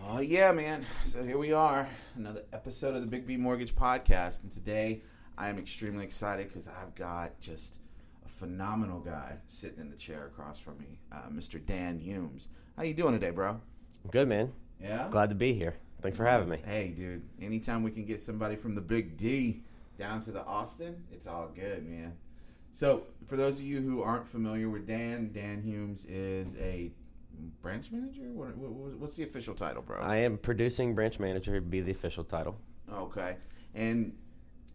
Oh, yeah, man. So here we are, another episode of the Big B Mortgage Podcast. And today I am extremely excited because I've got just a phenomenal guy sitting in the chair across from me, Mr. Dan Humes. How you doing today, bro? Good, man. Yeah? Glad to be here. Thanks for having me. Hey, dude. Anytime we can get somebody from the Big D down to the Austin, it's all good, man. So, for those of you who aren't familiar with Dan Humes is a branch manager? What's the official title, bro? I am producing branch manager, would be the official title. Okay. And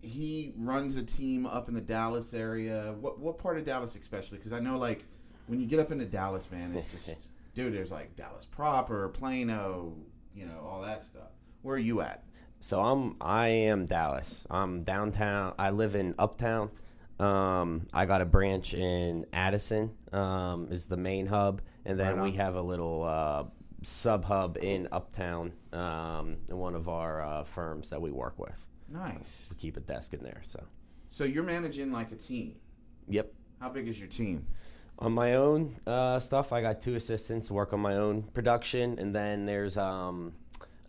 he runs a team up in the Dallas area. What part of Dallas especially? Because I know, like, when you get up into Dallas, man, it's just, dude, there's, like, Dallas proper, Plano, you know, all that stuff. Where are you at? So I am Dallas. I'm downtown. I live in Uptown. I got a branch in Addison, is the main hub. And then we have a little sub-hub in Uptown in one of our firms that we work with. Nice. We keep a desk in there. So you're managing like a team? Yep. How big is your team? On my own stuff, I got 2 assistants work on my own production. And then there's a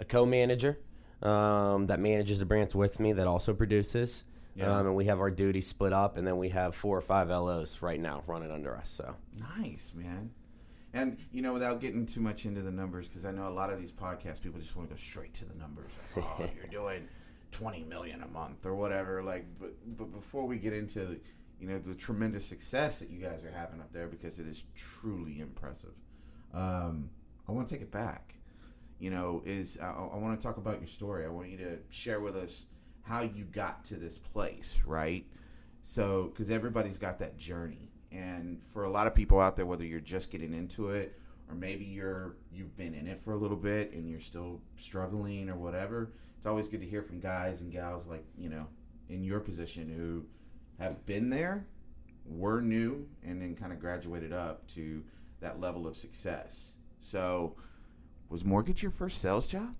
co-manager that manages the branch with me that also produces. Yeah. And we have our duties split up. And then we have 4 or 5 LOs right now running under us. So nice, man. And, you know, without getting too much into the numbers, because I know a lot of these podcasts, people just want to go straight to the numbers. Like, oh, you're doing $20 million a month or whatever. Like, but before we get into, you know, the tremendous success that you guys are having up there, because it is truly impressive. I want to take it back. You know, I want to talk about your story. I want you to share with us how you got to this place, right? So, because everybody's got that journey. And for a lot of people out there, whether you're just getting into it or maybe you've been in it for a little bit and you're still struggling or whatever, it's always good to hear from guys and gals like, you know, in your position who have been there, were new, and then kind of graduated up to that level of success. So, was mortgage your first sales job?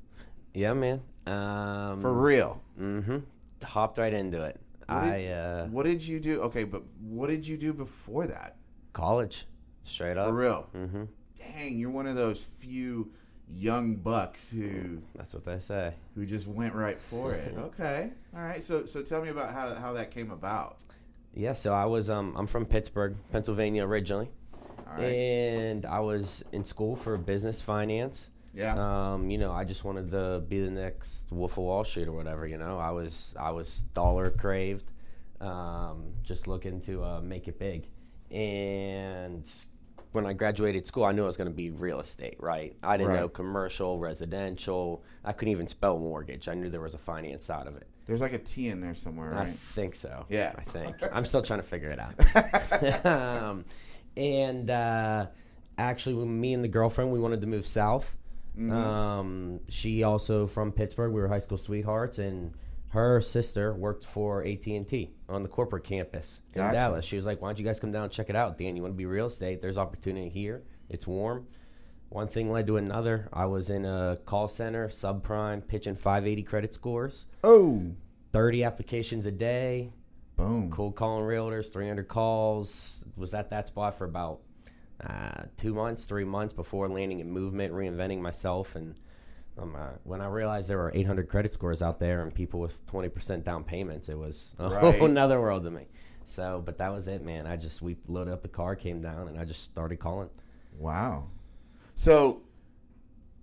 Yeah, man. For real? Mm-hmm. Hopped right into it. What did you do? Okay, but what did you do before that? College, straight up. For real? Mm-hmm. Dang, you're one of those few young bucks who... That's what they say. Who just went right for it. Okay, all right. So tell me about how that came about. Yeah, so I was I'm from Pittsburgh, Pennsylvania originally, all right. And I was in school for business finance. Yeah. You know, I just wanted to be the next Wolf of Wall Street or whatever. You know, I was dollar craved, just looking to make it big. And when I graduated school, I knew I was going to be real estate. Right? I didn't know commercial, residential. I couldn't even spell mortgage. I knew there was a finance side of it. There's like a T in there somewhere, right? I think so. Yeah. I think. I'm still trying to figure it out. Actually, when me and the girlfriend, we wanted to move south. Mm-hmm. She also from Pittsburgh. We were high school sweethearts, and her sister worked for AT&T on the corporate campus in Dallas. She was like, "Why don't you guys come down and check it out, Dan? You want to be real estate? There's opportunity here. It's warm." One thing led to another. I was in a call center, subprime, pitching 580 credit scores. Oh, 30 applications a day. Boom. Cold calling realtors, 300 calls. Was at that spot for about 2 months, 3 months before landing in movement, reinventing myself. And when I realized there were 800 credit scores out there and people with 20% down payments, it was a whole nother world to me. So, but that was it, man. We loaded up the car, came down, and I just started calling. Wow. So,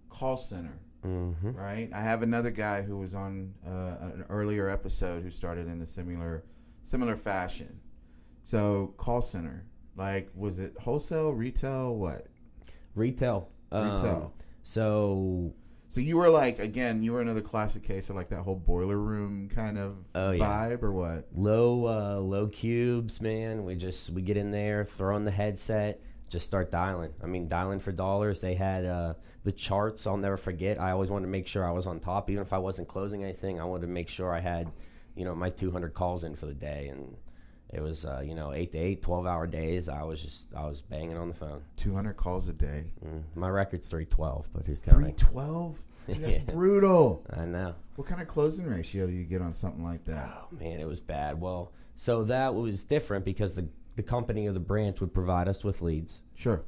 call center, mm-hmm. right? I have another guy who was on an earlier episode who started in a similar fashion. So, call center. Like, was it wholesale, retail, what? Retail. So you were like, again, you were another classic case of like that whole boiler room kind of vibe or what? Low cubes, man. We get in there, throw in the headset, just start dialing. I mean, dialing for dollars. They had the charts. I'll never forget. I always wanted to make sure I was on top. Even if I wasn't closing anything, I wanted to make sure I had, you know, my 200 calls in for the day. And it was, 8 to 8, 12-hour days. I was banging on the phone. 200 calls a day. My record's 312, but who's counting? 312? That's brutal. I know. What kind of closing ratio do you get on something like that? Oh, man, it was bad. Well, so that was different because the company or the branch would provide us with leads. Sure.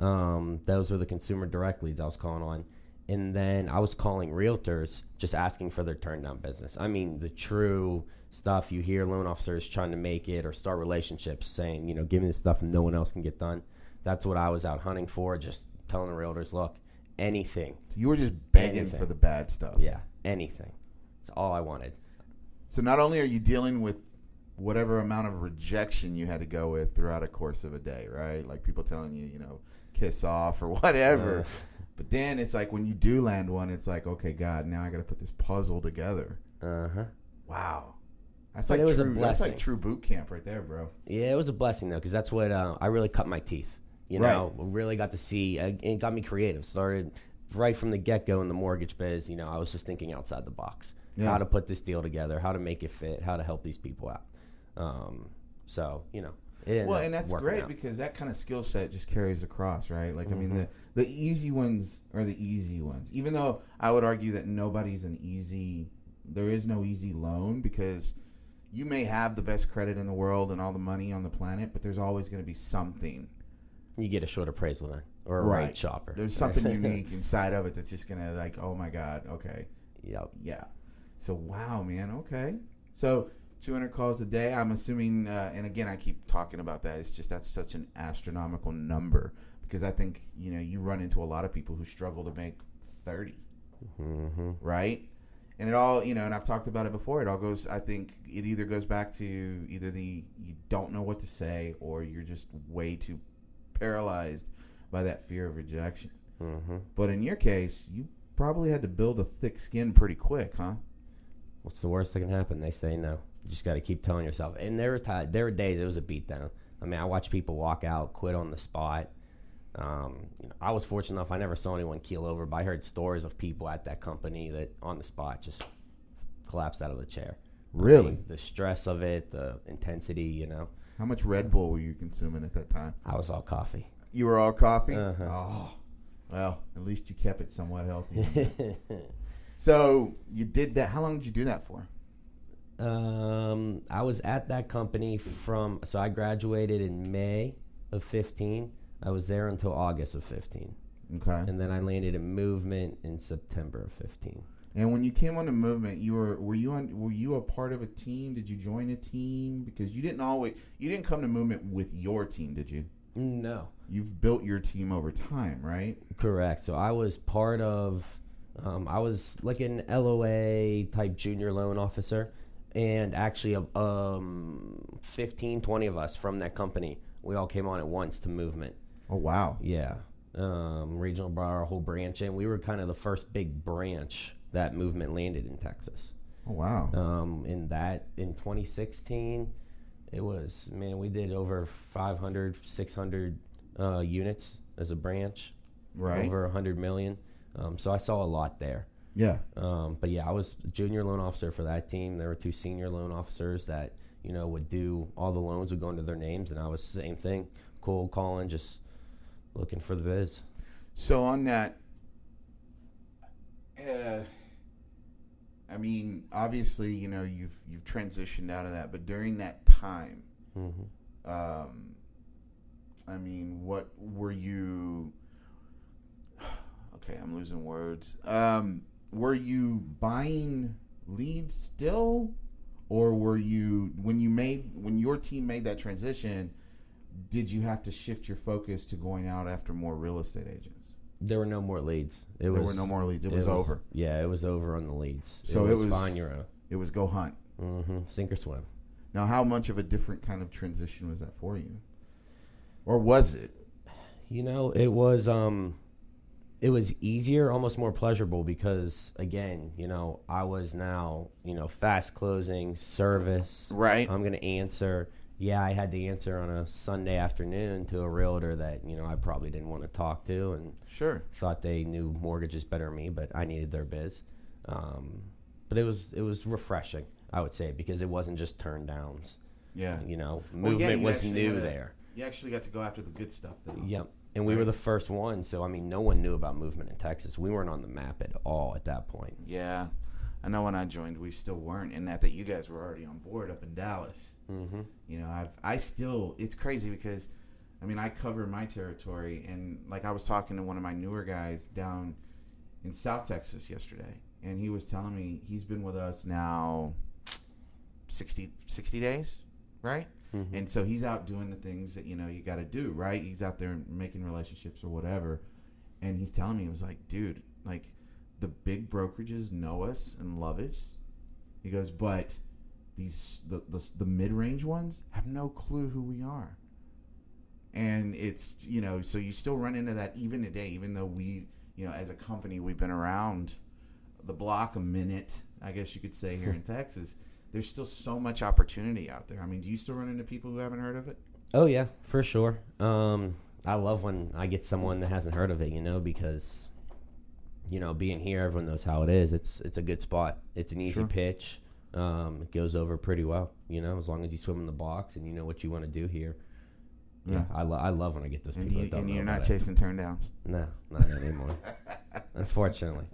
Those were the consumer direct leads I was calling on. And then I was calling realtors just asking for their turn down business. I mean, the true stuff you hear loan officers trying to make it or start relationships saying, give me this stuff and no one else can get done. That's what I was out hunting for, just telling the realtors, look, anything. You were just begging for the bad stuff. Yeah, anything. That's all I wanted. So not only are you dealing with whatever amount of rejection you had to go with throughout a course of a day, right? Like people telling you, kiss off or whatever. But then it's like when you do land one, it's like, okay, God, now I got to put this puzzle together. Wow. That's like, that's like true boot camp right there, bro. Yeah, it was a blessing, though, because that's what I really cut my teeth. Really got to see. It got me creative. Started right from the get-go in the mortgage biz. I was just thinking outside the box. Yeah. How to put this deal together, how to make it fit, how to help these people out. And that's great out. Because that kind of skill set just carries across, right? Like, I mean, the easy ones are the easy ones. Even though I would argue that there is no easy loan because you may have the best credit in the world and all the money on the planet, but there's always going to be something. You get a short appraisal then, or a rate shopper. There's something unique inside of it that's just going to like, oh my God, okay. Yep. Yeah. So, wow, man, okay. So, 200 calls a day, I'm assuming, and again, I keep talking about that. It's just that's such an astronomical number because I think, you run into a lot of people who struggle to make 30, right? And it all, and I've talked about it before. It all goes, I think it either goes back to either you don't know what to say or you're just way too paralyzed by that fear of rejection. But in your case, you probably had to build a thick skin pretty quick, huh? What's the worst that can happen? They say no. You just got to keep telling yourself. And there were days it was a beatdown. I mean, I watched people walk out, quit on the spot. I was fortunate enough I never saw anyone keel over, but I heard stories of people at that company that on the spot just collapsed out of the chair. Really? I mean, the stress of it, the intensity, How much Red Bull were you consuming at that time? I was all coffee. You were all coffee? Oh, well, at least you kept it somewhat healthy. So you did that. How long did you do that for? I was at that company so I graduated in May of 15. I was there until August of 15. Okay. And then I landed in Movement in September of 15. And when you came on to Movement, were you a part of a team? Did you join a team? Because you didn't come to Movement with your team, did you? No. You've built your team over time, right? Correct. So I was part of I was like an LOA type junior loan officer, and actually 15, 20 of us from that company, we all came on at once to Movement. Oh, wow. Yeah. Regional brought our whole branch in. We were kind of the first big branch that Movement landed in Texas. Oh, wow. In 2016, it was, we did over 500, 600 units as a branch. Right. Over 100 million. So I saw a lot there. Yeah. But yeah, I was a junior loan officer for that team. There were 2 senior loan officers that, would do all the loans would go into their names, and I was the same thing, cold calling, just looking for the biz. So on that, obviously, you've transitioned out of that, but during that time, what were you? Okay, I'm losing words. Were you buying leads still, or were you when your team made that transition? Did you have to shift your focus to going out after more real estate agents? There were no more leads. There were no more leads. It was over. Yeah, it was over on the leads. So it was find your own. It was go hunt. Sink or swim. Now, how much of a different kind of transition was that for you, or was it? It was easier, almost more pleasurable because, again, I was now, fast closing, service. Right. I'm going to answer. Yeah, I had to answer on a Sunday afternoon to a realtor that, I probably didn't want to talk to and sure thought they knew mortgages better than me, but I needed their biz. But it was refreshing, I would say, because it wasn't just turn downs. Yeah. Movement was new there. You actually got to go after the good stuff, though. Yep. And we were the first ones, so, no one knew about Movement in Texas. We weren't on the map at all at that point. Yeah. I know when I joined, we still weren't, and that you guys were already on board up in Dallas. Mm-hmm. You know, I still, it's crazy because, I mean, I cover my territory, and like I was talking to one of my newer guys down in South Texas yesterday, and he was telling me he's been with us now 60 days, right? Mm-hmm. And so he's out doing the things that, you know, you got to do, right? He's out there making relationships or whatever. And he's telling me, he was like, dude, like, the big brokerages know us and love us. He goes, but the mid-range ones have no clue who we are. And it's, you know, so you still run into that even today, even though we, you know, as a company, we've been around the block a minute, I guess you could say, here in Texas. There's still so much opportunity out there. I mean, do you still run into people who haven't heard of it? Oh, yeah, for sure. I love when I get someone that hasn't heard of it, you know, because, you know, being here, everyone knows how it is. It's a good spot. It's an easy pitch. It goes over pretty well, you know, as long as you swim in the box and you know what you want to do here. Yeah, I love when I get those people that don't know. And you're not chasing turndowns? No, not anymore. Unfortunately.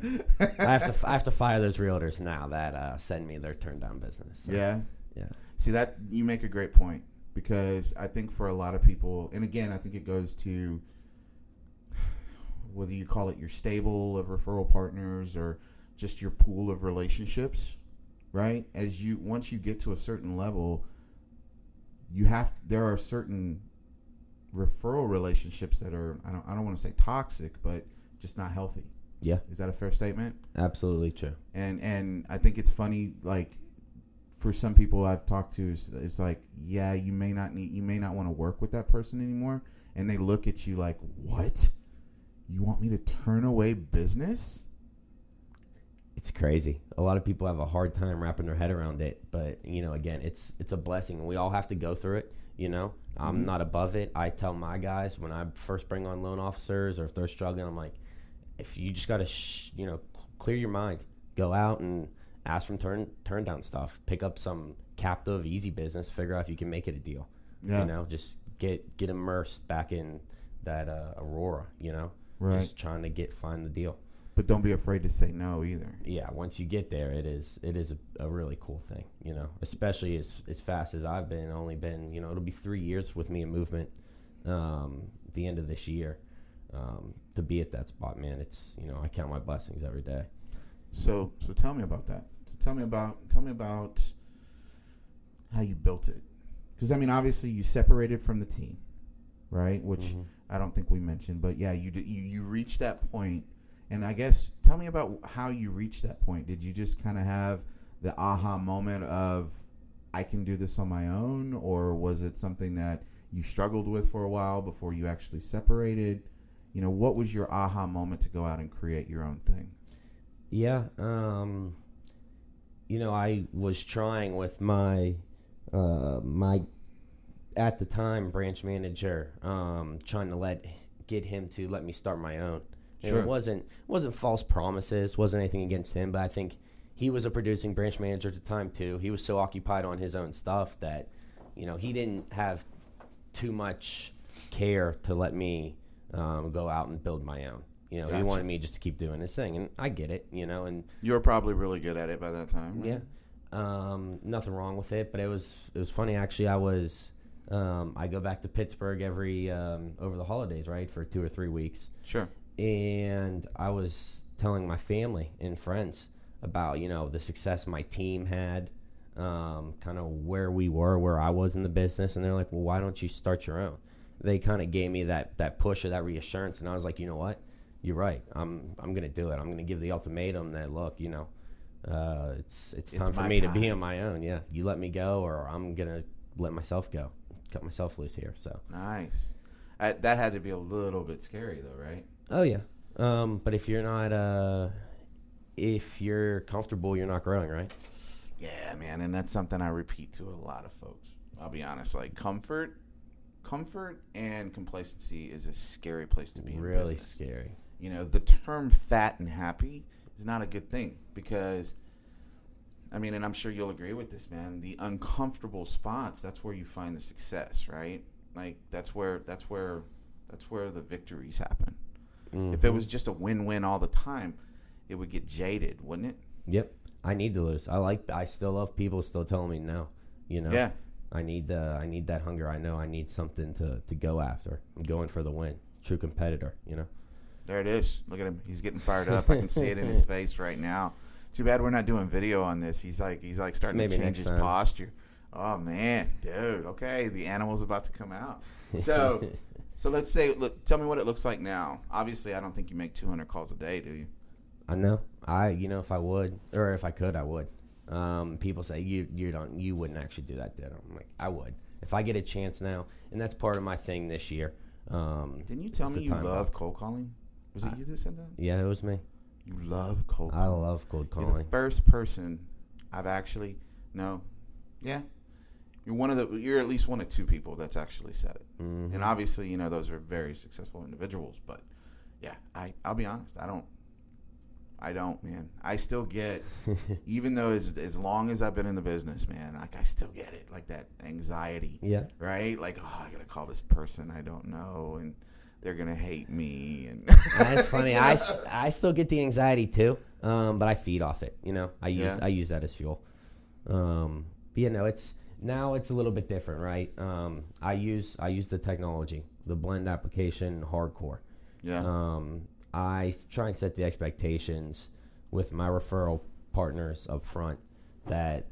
I have to fire those realtors now that send me their turn down business. So, yeah? Yeah. See, that you make a great point, because I think for a lot of people, and again, I think it goes to whether you call it your stable of referral partners or just your pool of relationships, right? Once you get to a certain level, there are certain referral relationships that are, I don't want to say toxic, but just not healthy. Yeah. Is that a fair statement? Absolutely true. And I think it's funny, like, for some people I've talked to, it's like, yeah, you may not want to work with that person anymore, and they look at you like, what? You want me to turn away business? It's crazy. A lot of people have a hard time wrapping their head around it, but, you know, again, it's a blessing, and we all have to go through it, you know. I'm not above it. I tell my guys when I first bring on loan officers, or if they're struggling, I'm like, if you just got to, clear your mind, go out and ask from turn down stuff, pick up some captive easy business, figure out if you can make it a deal. Yeah. You know, just get immersed back in that Aurora, you know, right. Just trying to find the deal. But don't be afraid to say no either. Yeah, once you get there, it is a really cool thing, you know, especially as fast as I've been. Only been, you know, it'll be 3 years with me in movement at the end of this year. To be at that spot, man, it's, you know, I count my blessings every day. So tell me about that. So tell me about how you built it. Because, I mean, obviously you separated from the team, right? Which I don't think we mentioned. But, yeah, you reached that point. And I guess tell me about how you reached that point. Did you just kind of have the aha moment of, I can do this on my own? Or was it something that you struggled with for a while before you actually separated? You know, what was your aha moment to go out and create your own thing? Yeah. You know, I was trying with my at the time branch manager, trying to get him to let me start my own. Sure. It wasn't false promises, wasn't anything against him, but I think he was a producing branch manager at the time too. He was so occupied on his own stuff that, you know, he didn't have too much care to let me go out and build my own. You know, Gotcha. He wanted me just to keep doing his thing, and I get it, you know. And you were probably really good at it by that time, right? Yeah. Nothing wrong with it, but it was funny actually. I go back to Pittsburgh every over the holidays, right, for 2 or 3 weeks. Sure. And I was telling my family and friends about, you know, the success my team had, kind of where I was in the business, and they're like, well, why don't you start your own? They kind of gave me that push or that reassurance, and I was like, you know what? You're right. I'm going to do it. I'm going to give the ultimatum that, look, you know, it's time for me to be on my own. Yeah, you let me go, or I'm going to let myself go, cut myself loose here. So nice. That had to be a little bit scary, though, right? Oh yeah. But if you're not, if you're comfortable, you're not growing, right? Yeah, man, and that's something I repeat to a lot of folks. I'll be honest, like comfort and complacency is a scary place to be in really business. Scary. You know, the term fat and happy is not a good thing because, I mean, and I'm sure you'll agree with this, man, the uncomfortable spots, that's where you find the success, right? Like, that's where the victories happen. Mm-hmm. If it was just a win-win all the time, it would get jaded, wouldn't it? Yep. I need to lose. I still love people still telling me no. Yeah. I need that hunger. I know I need something to go after. I'm going for the win. True competitor. There it is. Look at him. He's getting fired up. I can see it in his face right now. Too bad we're not doing video on this. He's like starting Maybe to change his posture. Oh man, dude. Okay, the animal's about to come out. So let's say, tell me what it looks like now. Obviously, I don't think you make 200 calls a day, do you? I know. If I would, or if I could, I would. People say you wouldn't actually do that, did I'm like, I would if I get a chance now, and that's part of my thing this year. Didn't you tell me you love cold calling? Was it you that said that? Yeah, it was me. You love cold calling. I love cold calling. You're the first person I've actually yeah. You're at least one of two people that's actually said it. Mm-hmm. And obviously, those are very successful individuals, but yeah, I'll be honest, I don't, man. I still get, even though as long as I've been in the business, man, like I still get it, like that anxiety. Yeah. Right? Like, I gotta call this person I don't know, and they're gonna hate me. And that's funny. I still get the anxiety too, but I feed off it. I use that as fuel. But now it's a little bit different, right? I use the technology, the blend application, hardcore. Yeah. I try and set the expectations with my referral partners up front that,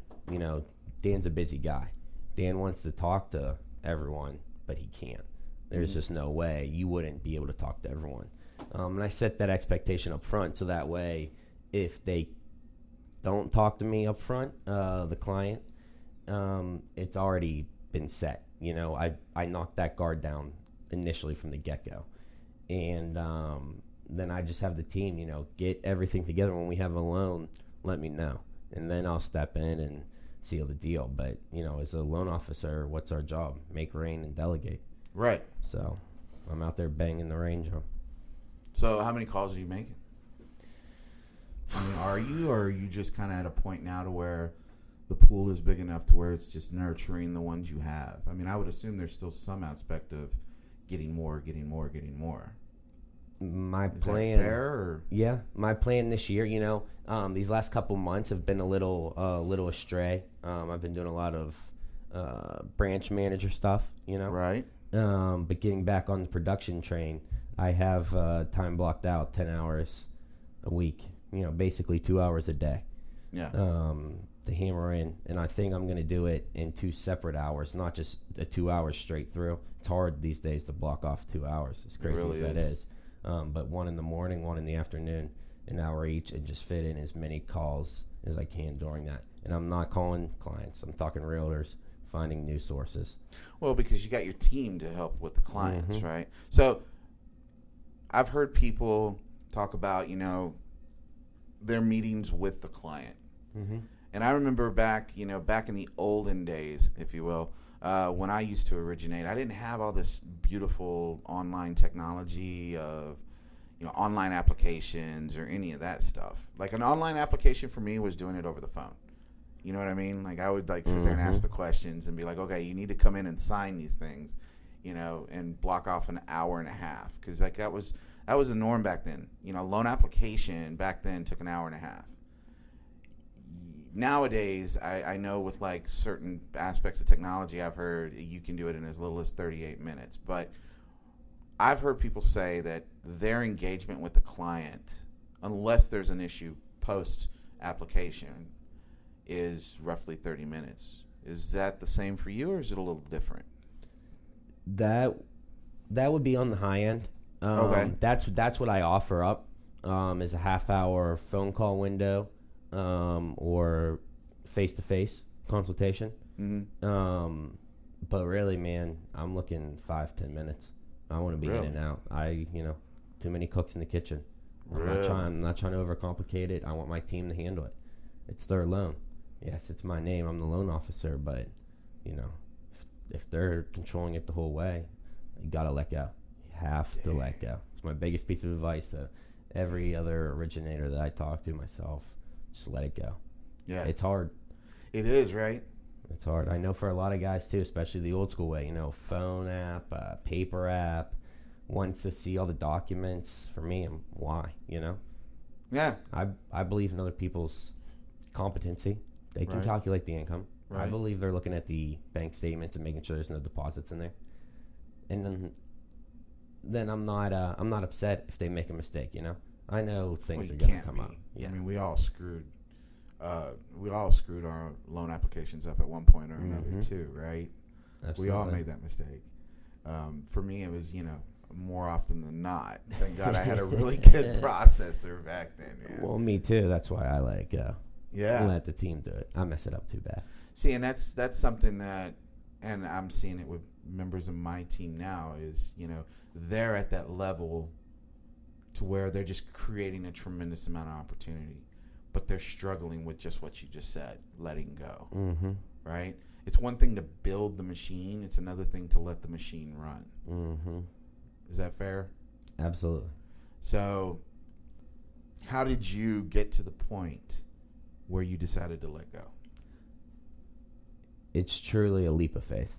Dan's a busy guy. Dan wants to talk to everyone, but he can't. There's just no way you wouldn't be able to talk to everyone. And I set that expectation up front so that way if they don't talk to me up front, the client, it's already been set. I knocked that guard down initially from the get-go. And then I just have the team, get everything together. When we have a loan, let me know. And then I'll step in and seal the deal. But, as a loan officer, what's our job? Make rain and delegate. Right. So I'm out there banging the range on. So how many calls are you making? I mean, or are you just kind of at a point now to where the pool is big enough to where it's just nurturing the ones you have? I mean, I would assume there's still some aspect of getting more. My Is plan, that fair, or? Yeah, my plan this year, these last couple months have been a little astray. I've been doing a lot of branch manager stuff, Right. But getting back on the production train, I have time blocked out 10 hours a week, basically 2 hours a day. Yeah. To hammer in, and I think I'm going to do it in 2 separate hours, not just a 2 hours straight through. It's hard these days to block off 2 hours, as crazy really as that is. But 1 in the morning, 1 in the afternoon, an hour each, and just fit in as many calls as I can during that. And I'm not calling clients. I'm talking realtors, finding new sources. Well, because you got your team to help with the clients, right? So I've heard people talk about, their meetings with the client. Mm-hmm. And I remember back in the olden days, if you will, when I used to originate, I didn't have all this beautiful online technology of, online applications or any of that stuff. Like an online application for me was doing it over the phone. You know what I mean? Like I would sit there and ask the questions and be like, okay, you need to come in and sign these things, and block off an hour and a half. Cause that was the norm back then. Loan application back then took an hour and a half. Nowadays, I know with certain aspects of technology, I've heard you can do it in as little as 38 minutes. But I've heard people say that their engagement with the client, unless there's an issue post-application, is roughly 30 minutes. Is that the same for you, or is it a little different? That would be on the high end. Okay. That's what I offer up is a half-hour phone call window. Or face-to-face consultation. Mm-hmm. But really, man, I'm looking 5-10 minutes. I want to be in and out. Too many cooks in the kitchen. I'm not trying to overcomplicate it. I want my team to handle it. It's their loan. Yes, it's my name. I'm the loan officer, but if they're controlling it the whole way, you gotta let go. You have to let go. It's my biggest piece of advice to every other originator that I talk to, myself. Just let it go. Yeah. It's hard. It is, right? It's hard. I know for a lot of guys, too, especially the old school way, phone app, paper app, wants to see all the documents. For me, why, Yeah. I believe in other people's Competency. They can Right. calculate the income. I Right. believe they're looking at the bank statements and making sure there's no deposits in there. And then I'm not upset if they make a mistake. I know things Well, are you going to can't come be. up. Yeah. I mean, we all screwed our loan applications up at one point or another too, right? Absolutely. We all made that mistake. For me, it was, more often than not. Thank God I had a really good processor back then. Man. Well, me too. That's why I Yeah. let the team do it. I mess it up too bad. See, and that's something that, and I'm seeing it with members of my team now, is, they're at that level to where they're just creating a tremendous amount of opportunity, but they're struggling with just what you just said, letting go, Mm-hmm. right? It's one thing to build the machine. It's another thing to let the machine run. Mm-hmm. Is that fair? Absolutely. So how did you get to the point where you decided to let go? It's truly a leap of faith.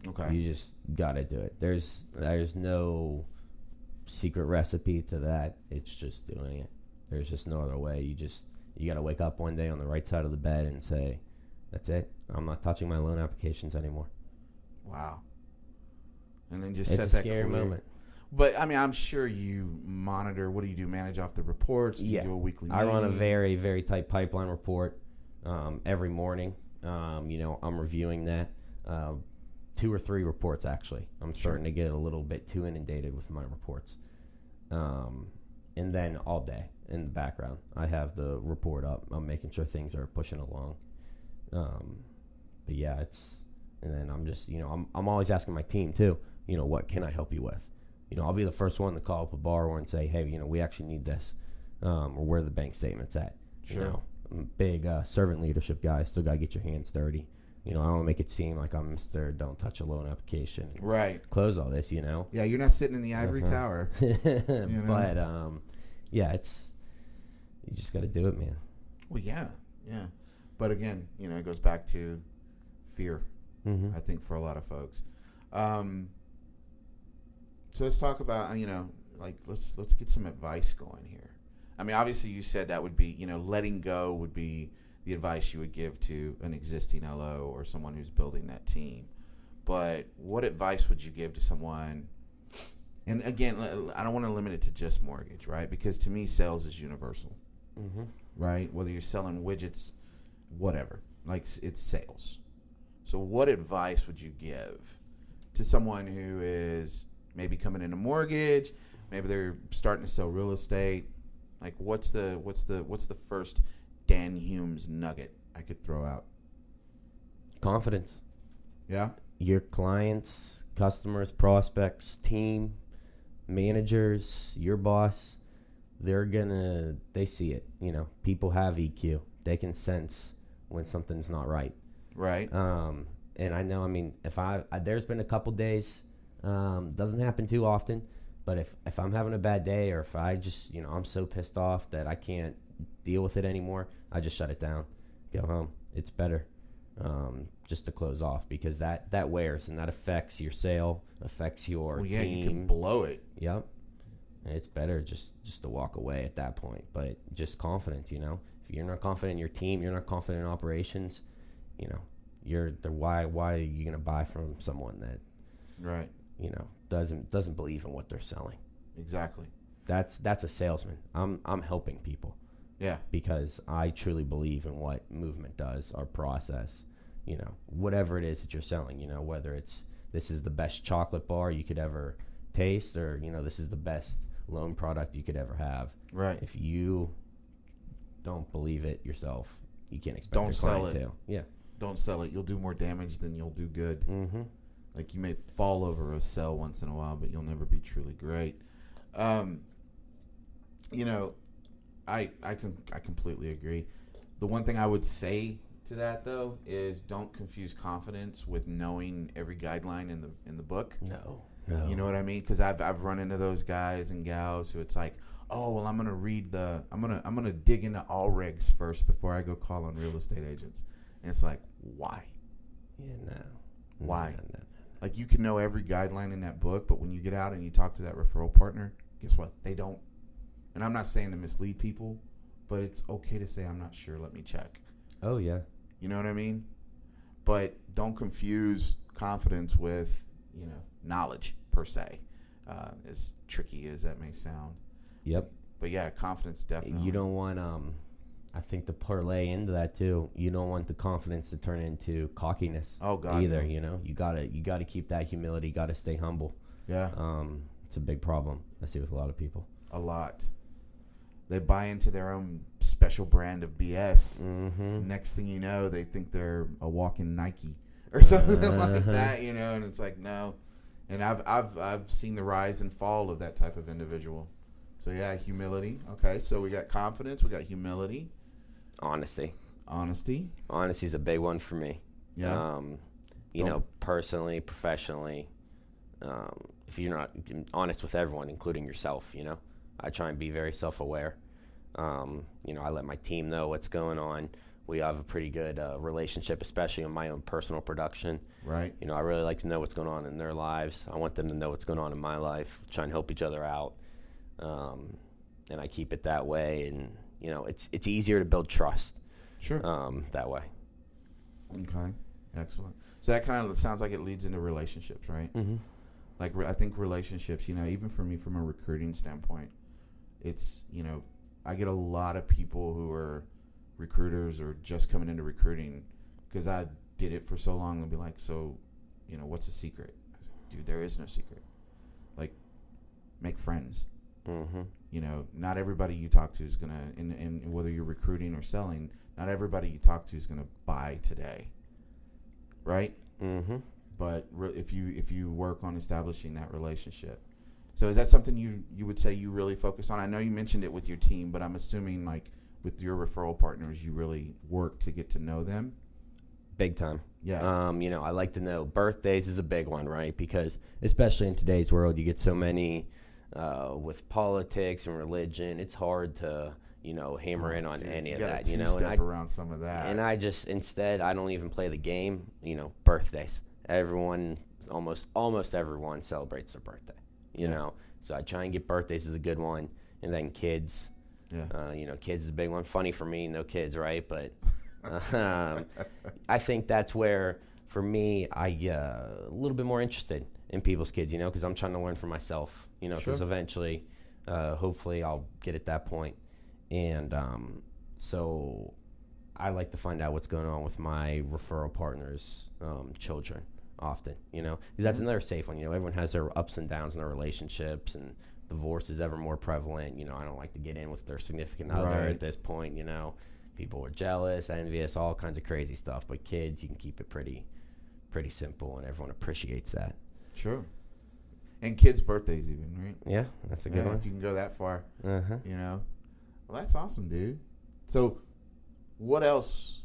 Okay. You just got to do it. There's no secret recipe to that. It's just doing it. There's just no other way. You got to wake up one day on the right side of the bed and say, that's it. I'm not touching my loan applications anymore. Wow. And then just It's set a that scary clear. moment. But, I mean, I'm sure you monitor. What do you do? Manage off the reports? Do you do a weekly I run a meeting? very, very tight pipeline report every morning. I'm reviewing that. 2 or 3 reports, actually. I'm starting to get a little bit too inundated with my reports. And then all day in the background, I have the report up. I'm making sure things are pushing along. But yeah, and then I'm just, I'm always asking my team too, what can I help you with? I'll be the first one to call up a borrower and say, hey, we actually need this, or where are the bank statements at? Sure. I'm a big servant leadership guy. Still got to get your hands dirty. I don't want to make it seem like I'm Mr. Don't touch a loan application. Right. Close all this, Yeah, you're not sitting in the ivory tower. But, yeah, you just got to do it, man. Well, yeah. But again, it goes back to fear, Mm-hmm. I think, for a lot of folks. So let's talk about, let's get some advice going here. I mean, obviously you said that would be, letting go would be the advice you would give to an existing LO or someone who's building that team. But what advice would you give to someone? And again, I don't want to limit it to just mortgage, right? Because to me, sales is universal, Mm-hmm. right? Whether you're selling widgets, whatever, it's sales. So what advice would you give to someone who is maybe coming into mortgage, maybe they're starting to sell real estate? Like, what's the first Dan Humes nugget I could throw out? Confidence. Yeah. Your clients, customers, prospects, team, managers, your boss, they see it. People have EQ. They can sense when something's not right. Right. And I know, if there's been a couple days, doesn't happen too often, but if I'm having a bad day, or if I just, I'm so pissed off that I can't deal with it anymore, I just shut it down, go home. It's better just to close off, because that wears, and that affects your sale, affects your team. You can blow it. Yep. And it's better just to walk away at that point. But just confidence, if you're not confident in your team, you're not confident in operations, why are you going to buy from someone that, right, doesn't believe in what they're selling? Exactly. That's a salesman. I'm helping people. Yeah. Because I truly believe in what movement does, our process, whatever it is that you're selling, whether it's, this is the best chocolate bar you could ever taste, or, this is the best loan product you could ever have. Right. If you don't believe it yourself, you can't expect Don't your sell client it. to. Yeah. Don't sell it. You'll do more damage than you'll do good. Mm-hmm. Like, you may fall over a sell once in a while, but you'll never be truly great. I completely agree. The one thing I would say to that, though, is don't confuse confidence with knowing every guideline in the book. No. You know what I mean? Because I've run into those guys and gals who it's like, oh, well, I'm gonna dig into all regs first before I go call on real estate agents. And it's like, why? Yeah, no. Why? No. Like, you can know every guideline in that book, but when you get out and you talk to that referral partner, guess what? They don't. And I'm not saying to mislead people, but it's okay to say I'm not sure. Let me check. Oh yeah. You know what I mean? But don't confuse confidence with, knowledge per se. As tricky as that may sound. Yep. But yeah, confidence definitely. You don't want I think to parlay into that too. You don't want the confidence to turn into cockiness. Oh God. Either, no. You gotta keep that humility. You gotta stay humble. Yeah. It's a big problem I see with a lot of people. A lot. They buy into their own special brand of BS. Mm-hmm. Next thing you know, they think they're a walking Nike or something like that, and it's like, no. And I've seen the rise and fall of that type of individual. So yeah, humility. Okay, so we got confidence, we got humility. Honesty is a big one for me. Yeah. Personally, professionally, if you're not honest with everyone, including yourself, I try and be very self-aware. I let my team know what's going on. We have a pretty good relationship, especially in my own personal production. Right. I really like to know what's going on in their lives. I want them to know what's going on in my life, try and help each other out. And I keep it that way. And, it's easier to build trust. Sure. That way. Okay. Excellent. So that kind of sounds like it leads into relationships, right? Mm-hmm. Like, I think relationships, even for me, from a recruiting standpoint, it's, I get a lot of people who are recruiters or just coming into recruiting because I did it for so long and be like, so, what's the secret? Dude, there is no secret. Like, make friends. Mm-hmm. Not everybody you talk to is going to, and whether you're recruiting or selling, not everybody you talk to is going to buy today. Right? Mm-hmm. But if you work on establishing that relationship. So is that something you would say you really focus on? I know you mentioned it with your team, but I'm assuming like with your referral partners, you really work to get to know them. Big time. Yeah. I like to know birthdays is a big one, right? Because especially in today's world, you get so many with politics and religion. It's hard to, hammer in on any of that, and step around some of that. And I don't even play the game, birthdays. Everyone, almost everyone celebrates their birthday, you know. So I try and get birthdays is a good one. And then kids. Yeah. Kids is a big one. Funny for me, no kids, right? But I think that's where, for me, I a little bit more interested in people's kids, because I'm trying to learn for myself, because eventually, hopefully I'll get at that point. And so I like to find out what's going on with my referral partners' children often, because that's another safe one. Everyone has their ups and downs in their relationships, and divorce is ever more prevalent. I don't like to get in with their significant other at this point, People are jealous, envious, all kinds of crazy stuff. But kids, you can keep it pretty simple, and everyone appreciates that. Sure. And kids' birthdays even, right? Yeah, that's a good one. If you can go that far, Uh-huh. Well, that's awesome, dude. So what else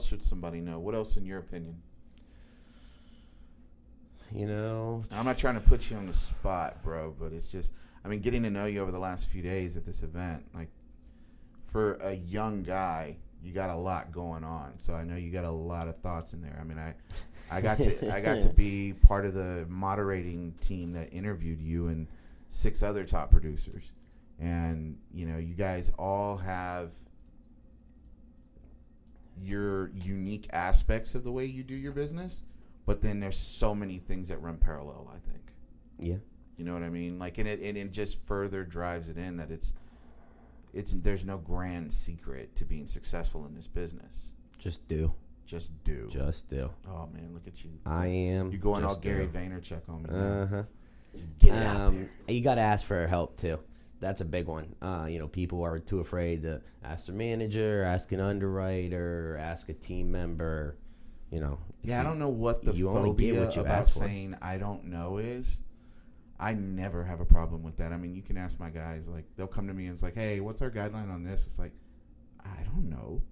should somebody know? What else in your opinion? I'm not trying to put you on the spot, bro, but it's just, getting to know you over the last few days at this event, like, for a young guy, you got a lot going on. So I know you got a lot of thoughts in there. I got to be part of the moderating team that interviewed you and 6 other top producers. And, you guys all have your unique aspects of the way you do your business, but then there's so many things that run parallel, I think. Yeah. You know what I mean? Like, and it just further drives it in that there's no grand secret to being successful in this business. Just do. Oh man, look at you. I am. You going all Gary Vaynerchuk on me. Uh-huh. Just get it out there. You got to ask for help too. That's a big one. People are too afraid to ask their manager, ask an underwriter, ask a team member. I don't know what the phobia about saying I don't know is. I never have a problem with that. You can ask my guys. Like, they'll come to me and it's like, hey, what's our guideline on this? It's like, I don't know.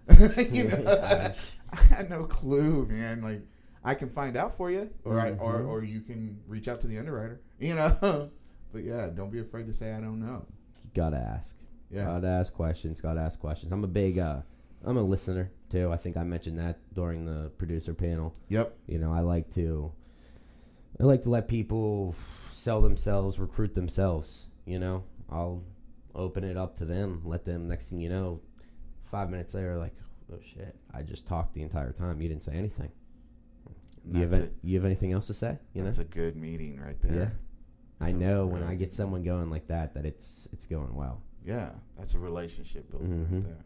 I had no clue, man. Like, I can find out for you, or you can reach out to the underwriter, But yeah, don't be afraid to say I don't know. You gotta ask. Yeah. Gotta ask questions. I'm a big, I'm a listener too. I think I mentioned that during the producer panel. Yep. I like to let people sell themselves, recruit themselves. I'll open it up to them, let them, next thing you know, 5 minutes later, like, oh shit, I just talked the entire time. You didn't say anything. You have anything else to say? That's a good meeting right there. Yeah. I know when I get someone going like that it's going well. Yeah, that's a relationship building right there.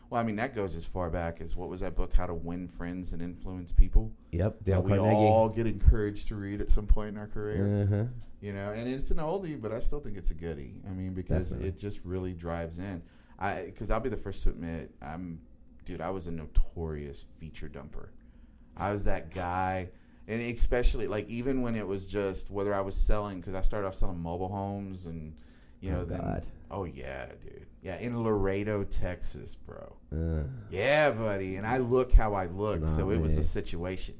Well, I mean, that goes as far back as, what was that book, How to Win Friends and Influence People? Yep. That we all get encouraged to read at some point in our career. You know, and it's an oldie, but I still think it's a goodie. I mean, because it just really drives in. Because I'll be the first to admit, I was a notorious feature dumper. I was that guy, and especially, like, even when it was just whether I was selling, because I started off selling mobile homes and, you know, yeah, dude. Yeah, in Laredo, Texas, bro. Yeah, buddy. And I look how I look, so it was a situation.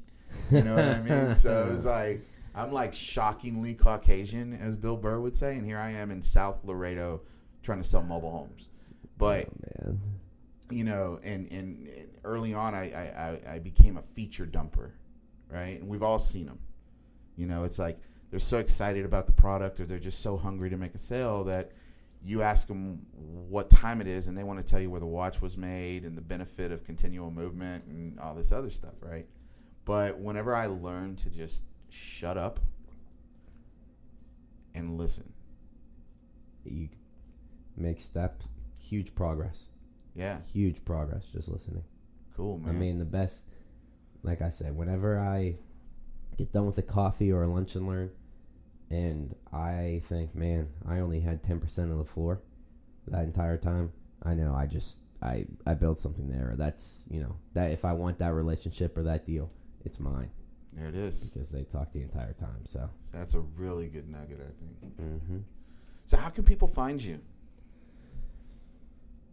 You know what I mean? So it was like, I'm like shockingly Caucasian, as Bill Burr would say, and here I am in South Laredo trying to sell mobile homes. But, you know, and early on, I became a feature dumper, right? And we've all seen them. You know, it's like they're so excited about the product, or they're just so hungry to make a sale that you ask them what time it is, and they want to tell you where the watch was made and the benefit of continual movement and all this other stuff, right? But whenever I learned to just shut up and listen, you make steps, huge progress. Yeah. Huge progress just listening. Cool, man. I mean, the best, like I said, whenever I get done with a coffee or a lunch and learn, and I think, man, I only had 10% of the floor that entire time, I know I built something there. That's, you know, that if I want that relationship or that deal, it's mine. There it is. Because they talk the entire time, so. That's a really good nugget, I think. So how can people find you?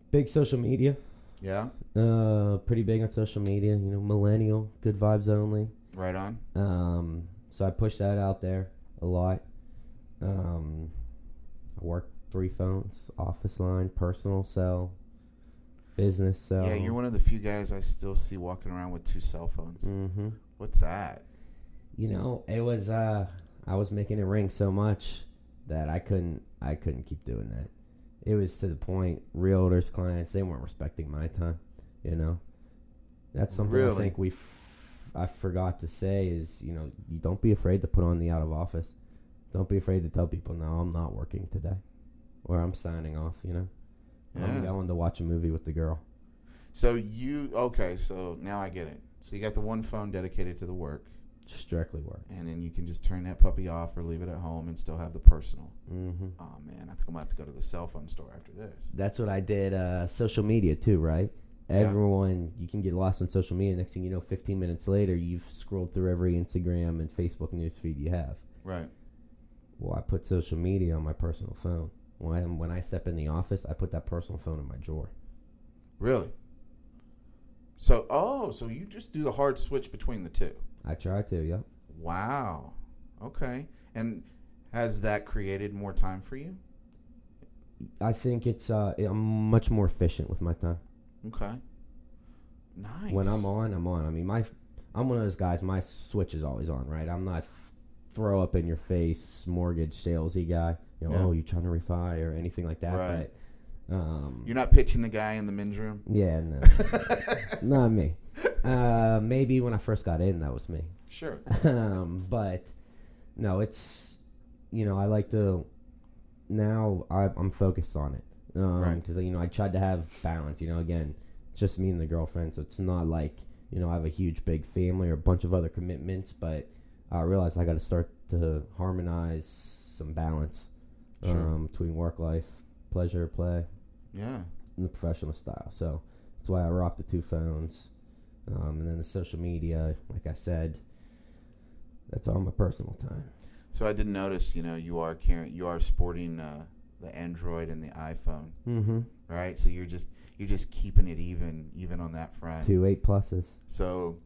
Big social media. Yeah? Pretty big on social media. You know, millennial, good vibes only. Right on. So I push that out there a lot. I work 3 phones: office line, personal cell, business cell. Yeah, you're one of the few guys I still see walking around with 2 cell phones. What's that? You know, it was I was making it ring so much that I couldn't keep doing that. It was to the point, realtors, clients, they weren't respecting my time, you know. That's something I think I forgot to say is, you know, you don't be afraid to put on the out of office. Don't be afraid to tell people, no, I'm not working today. Or I'm signing off, you know. Yeah. I'm going to watch a movie with the girl. So so now I get it. So you got the one phone dedicated to the work. Strictly work. And then you can just turn that puppy off or leave it at home and still have the personal. Oh, man, I think I'm going to have to go to the cell phone store after this. That's what I did. Social media, too, right? Everyone, you can get lost on social media. Next thing you know, 15 minutes later, you've scrolled through every Instagram and Facebook newsfeed you have. Right. Well, I put social media on my personal phone. When I step in the office, I put that personal phone in my drawer. Really? So you just do the hard switch between the two? I try to, yeah. Wow. Okay. And has that created more time for you? I think I'm much more efficient with my time. Okay. Nice. When I'm on, I'm on. I mean, I'm one of those guys, my switch is always on, right? I'm not throw up in your face mortgage salesy guy. You know, you trying to refi or anything like that. Right. But, you're not pitching the guy in the men's room? Yeah, no. Not me. Maybe when I first got in, that was me. Sure. But, no, it's, you know, I like to, now I'm focused on it. Right. Because, you know, I tried to have balance. You know, again, it's just me and the girlfriend, so it's not like, you know, I have a huge, big family or a bunch of other commitments, but I realized I got to start to harmonize some balance between work life, pleasure, play, and the professional style. So that's why I rock the 2 phones. And then the social media, like I said, that's all my personal time. So I did notice, you know, you are sporting the Android and the iPhone. Mm-hmm. Right? So you're just keeping it even on that front. 2 8+. So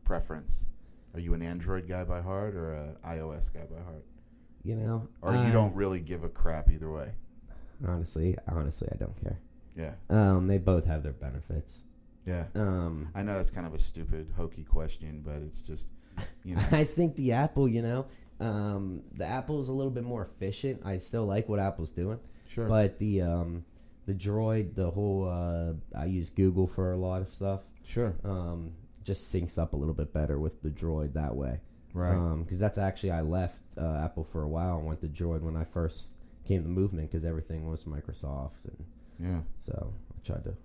preference. Are you an Android guy by heart or an iOS guy by heart? You know, or you don't really give a crap either way. Honestly, I don't care. Yeah. They both have their benefits. Yeah. I know that's kind of a stupid, hokey question, but it's just, you know. I think the Apple, you know, the Apple's a little bit more efficient. I still like what Apple's doing. Sure. But the Droid, the whole I use Google for a lot of stuff. Sure. Just syncs up a little bit better with the Droid that way. Right. Because that's actually, I left Apple for a while and went to Droid when I first came to the movement because everything was Microsoft. And Yeah. so I tried to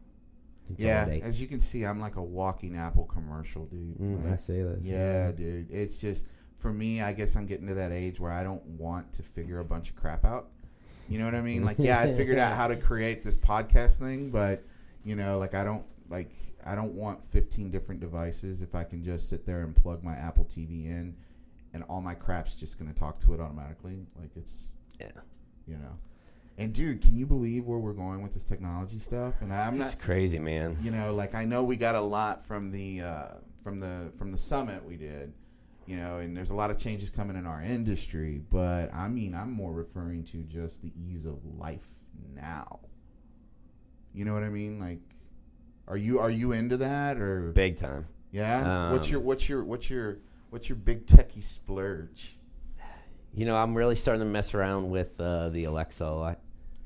Yeah, consolidate. as you can see, I'm like a walking Apple commercial, dude. I say that. Yeah, dude. It's just, for me, I guess I'm getting to that age where I don't want to figure a bunch of crap out. You know what I mean? Like, yeah, I figured out how to create this podcast thing, but, you know, like, I don't want 15 different devices if I can just sit there and plug my Apple TV in and all my crap's just going to talk to it automatically. Like, it's, you know. And, dude, can you believe where we're going with this technology stuff? And I'm not. It's crazy, man. You know, like, I know we got a lot from the summit we did, you know, and there's a lot of changes coming in our industry. But, I mean, I'm more referring to just the ease of life now. You know what I mean? Like, are you into that or Big time. Yeah? What's your big techie splurge? You know, I'm really starting to mess around with the Alexa a lot.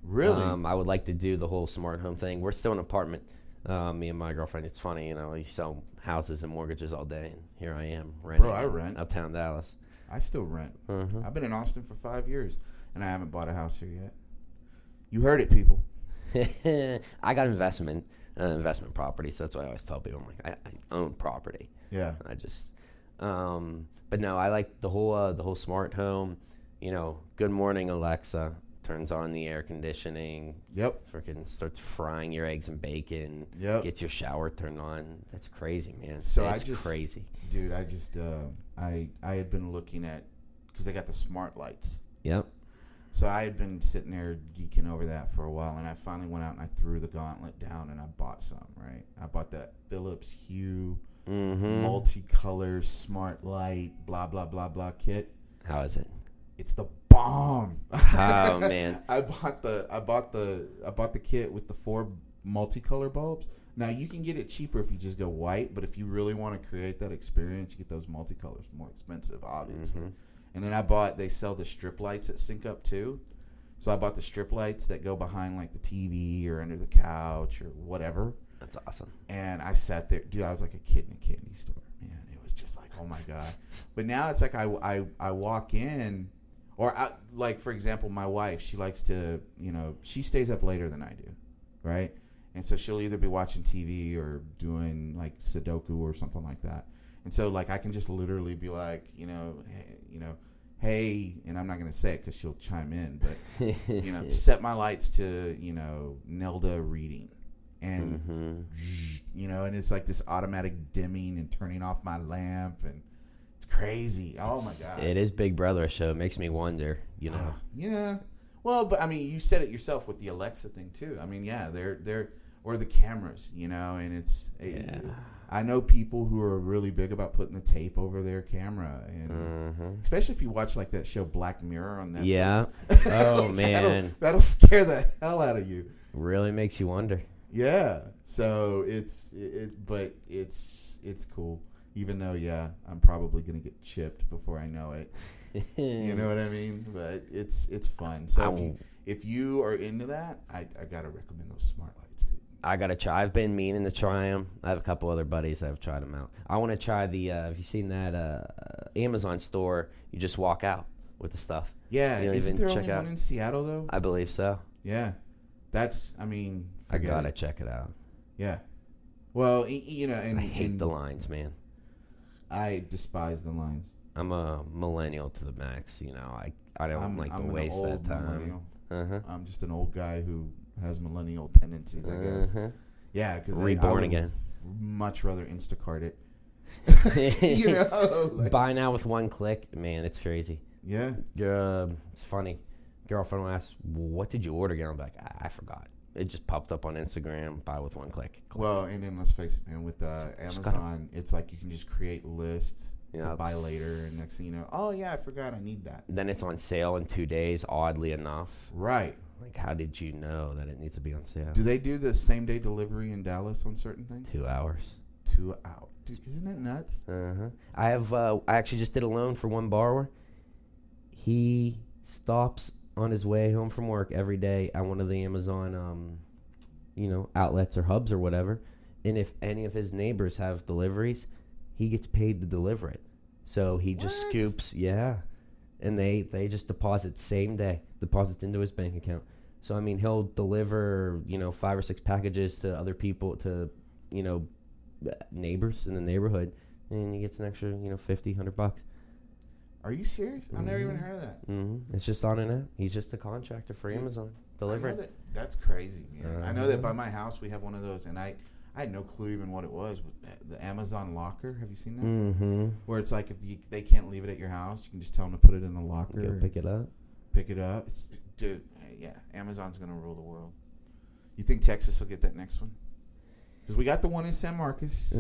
Really? I would like to do the whole smart home thing. We're still in an apartment, me and my girlfriend. It's funny, you know, you sell houses and mortgages all day, and here I am renting. Bro, I rent. Uptown Dallas. I still rent. Uh-huh. I've been in Austin for 5 years, and I haven't bought a house here yet. You heard it, people. I got investment property, so that's why I always tell people, I'm like, I own property. Yeah. I just, but no, I like the whole smart home. You know, good morning Alexa, turns on the air conditioning. Yep. Freaking starts frying your eggs and bacon. Yep. Gets your shower turned on. That's crazy, man. So it's crazy. Dude, I had been looking at, because they got the smart lights. Yep. So I had been sitting there geeking over that for a while, and I finally went out and I threw the gauntlet down and I bought some, right? I bought that Philips Hue multicolor smart light, blah, blah, blah, blah kit. How is it? It's the bomb. Oh, man. I bought the kit with the 4 multicolor bulbs. Now, you can get it cheaper if you just go white, but if you really want to create that experience, you get those multicolors. More expensive, obviously. Mm-hmm. And then they sell the strip lights that sync up too. So I bought the strip lights that go behind like the TV or under the couch or whatever. That's awesome. And I sat there, dude, I was like a kid in a candy store, man. It was just like, oh my God. But now it's like I walk in, like, for example, my wife, she likes to, you know, she stays up later than I do, right? And so she'll either be watching TV or doing like Sudoku or something like that. And so, like, I can just literally be like, hey, and I'm not going to say it because she'll chime in, but, you know, set my lights to, you know, Nelda reading. And, you know, and it's like this automatic dimming and turning off my lamp. And it's crazy. Oh, my God. It is Big Brother show. It makes me wonder, you know. Yeah. Well, but, I mean, you said it yourself with the Alexa thing, too. I mean, yeah, they're or the cameras, you know, and it's I know people who are really big about putting the tape over their camera, and especially if you watch like that show Black Mirror on Netflix. Yeah. Oh man, that'll scare the hell out of you. Really makes you wonder. Yeah. So it's cool. Even though, yeah, I'm probably gonna get chipped before I know it. You know what I mean? But it's fun. So if you are into that, I gotta recommend those smart lights, dude. I gotta try. I've been meaning to try them. I have a couple other buddies that have tried them out. I want to try the. Have you seen that Amazon store? You just walk out with the stuff. Yeah, you don't isn't even there check only out. one in Seattle though? I believe so. Yeah, that's. I mean, I gotta check it out. Yeah. Well, you know, and I hate the lines, man. I despise the lines. I'm a millennial to the max. You know, I don't like to waste that time. I'm just an old guy who has millennial tendencies, I guess. Yeah, because reborn again. Much rather Instacart it. You know, like, buy now with one click, man. It's crazy. Yeah, it's funny. Girlfriend will ask, "What did you order?" Again, I'm like, I forgot. It just popped up on Instagram. Buy with one click. Well, and then let's face it, man. With Amazon, it's like you can just create lists. To buy later, and next thing you know, oh yeah, I forgot I need that. Then it's on sale in 2 days, oddly enough. Right. Like, how did you know that it needs to be on sale? Do they do the same day delivery in Dallas on certain things? 2 hours. 2 hours. Dude, isn't that nuts? I actually just did a loan for one borrower. He stops on his way home from work every day at one of the Amazon, outlets or hubs or whatever. And if any of his neighbors have deliveries, he gets paid to deliver it. So he just scoops, and they just deposit same day, deposits into his bank account. So, I mean, he'll deliver, 5 or 6 packages to other people, to, neighbors in the neighborhood, and he gets an extra, $50, $100. Are you serious? I've never even heard of that. Mm-hmm. It's just on an app. He's just a contractor for Amazon. Delivering. That's crazy, man. I know that by my house we have one of those, and I had no clue even what it was. The Amazon locker. Have you seen that? Mm-hmm. Where it's like if they can't leave it at your house, you can just tell them to put it in the locker. Go pick it up. Pick it up. Dude, yeah, Amazon's going to rule the world. You think Texas will get that next one? Because we got the one in San Marcos,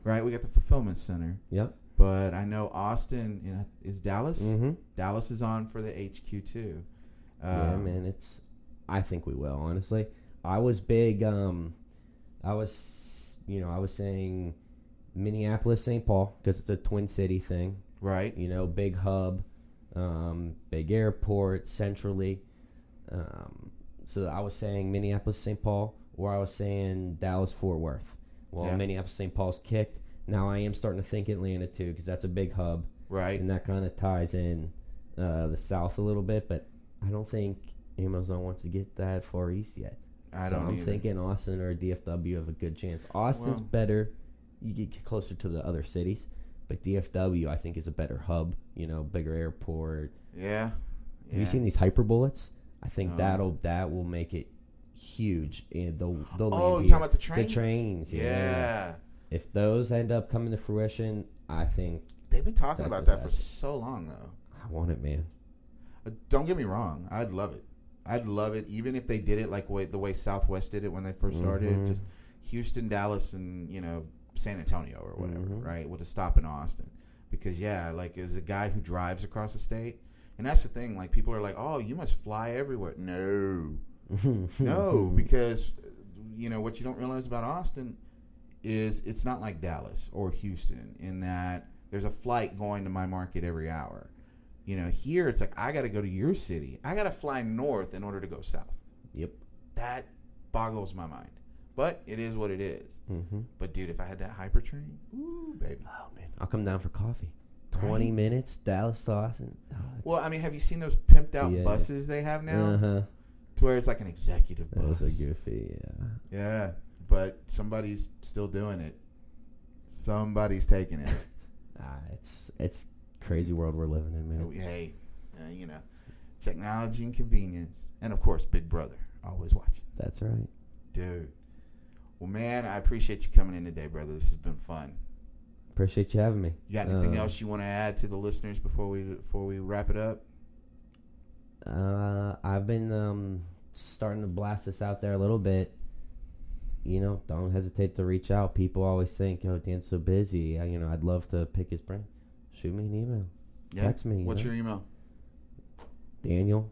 right? We got the fulfillment center. Yep. But I know Austin is Dallas. Mm-hmm. Dallas is on for the HQ too. Yeah, man. I think we will. Honestly, I was big. I was saying Minneapolis, St. Paul, because it's a Twin City thing, right? Big hub, big airport, centrally. So I was saying Minneapolis, St. Paul, or I was saying Dallas, Fort Worth. Well, Minneapolis, St. Paul's kicked. Now I am starting to think Atlanta too, because that's a big hub, right? And that kind of ties in the South a little bit. But I don't think Amazon wants to get that far east yet. I'm thinking Austin or DFW have a good chance. Austin's better. You get closer to the other cities. But DFW, I think, is a better hub. Bigger airport. Yeah. Have you seen these hyperbullets? I think that will make it huge. And they'll you're talking about the train? The trains. Yeah. If those end up coming to fruition, I think they've been talking about that for so long, though. I want it, man. Don't get me wrong. I'd love it. Even if they did it like the way Southwest did it when they first started, just Houston, Dallas, and San Antonio or whatever, right? With a stop in Austin, because as a guy who drives across the state, and that's the thing. Like people are like, "Oh, you must fly everywhere." No, no, because what you don't realize about Austin is it's not like Dallas or Houston in that there's a flight going to my market every hour. Here it's like I got to go to your city. I got to fly north in order to go south. Yep. That boggles my mind. But it is what it is. Mm-hmm. But, dude, if I had that hyper train, ooh, baby. Oh, man. I'll come down for coffee. 20 minutes, Dallas to Austin. Well, I mean, have you seen those pimped out buses they have now? Uh-huh. To where it's like an executive bus. Those are goofy, yeah. Yeah, but somebody's still doing it. Somebody's taking it. It's crazy world we're living in, man. Hey, technology and convenience. And, of course, Big Brother, always watching. That's right. Dude. Well, man, I appreciate you coming in today, brother. This has been fun. Appreciate you having me. You got anything else you want to add to the listeners before we wrap it up? I've been starting to blast this out there a little bit. Don't hesitate to reach out. People always think, "Oh, Dan's so busy." I'd love to pick his brain. Shoot me an email. Yeah. Text me. What's your email? Daniel,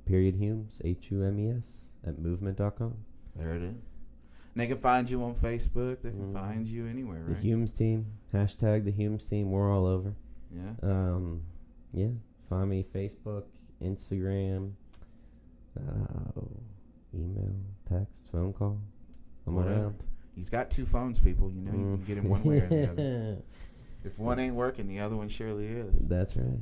Humes, HUMES, @movement.com. There it is. And they can find you on Facebook. They can find you anywhere, right? The Humes team. # the Humes team. We're all over. Yeah. Yeah. Find me Facebook, Instagram, email, text, phone call. I'm around. He's got 2 phones, people. You can get him one way or the other. If one ain't working, the other one surely is. That's right.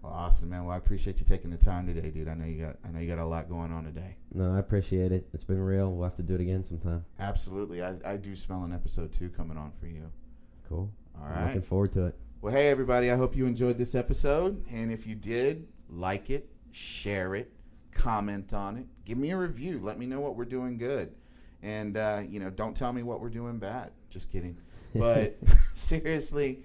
Well, awesome, man. Well, I appreciate you taking the time today, dude. I know you got a lot going on today. No, I appreciate it. It's been real. We'll have to do it again sometime. Absolutely. I do smell an episode 2 coming on for you. Cool. All right. I'm looking forward to it. Well, hey, everybody. I hope you enjoyed this episode. And if you did, like it, share it, comment on it. Give me a review. Let me know what we're doing good. And, don't tell me what we're doing bad. Just kidding. But seriously,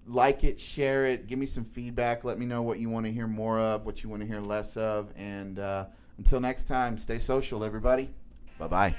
like it, share it. Give me some feedback. Let me know what you want to hear more of, what you want to hear less of. And until next time, stay social, everybody. Bye-bye.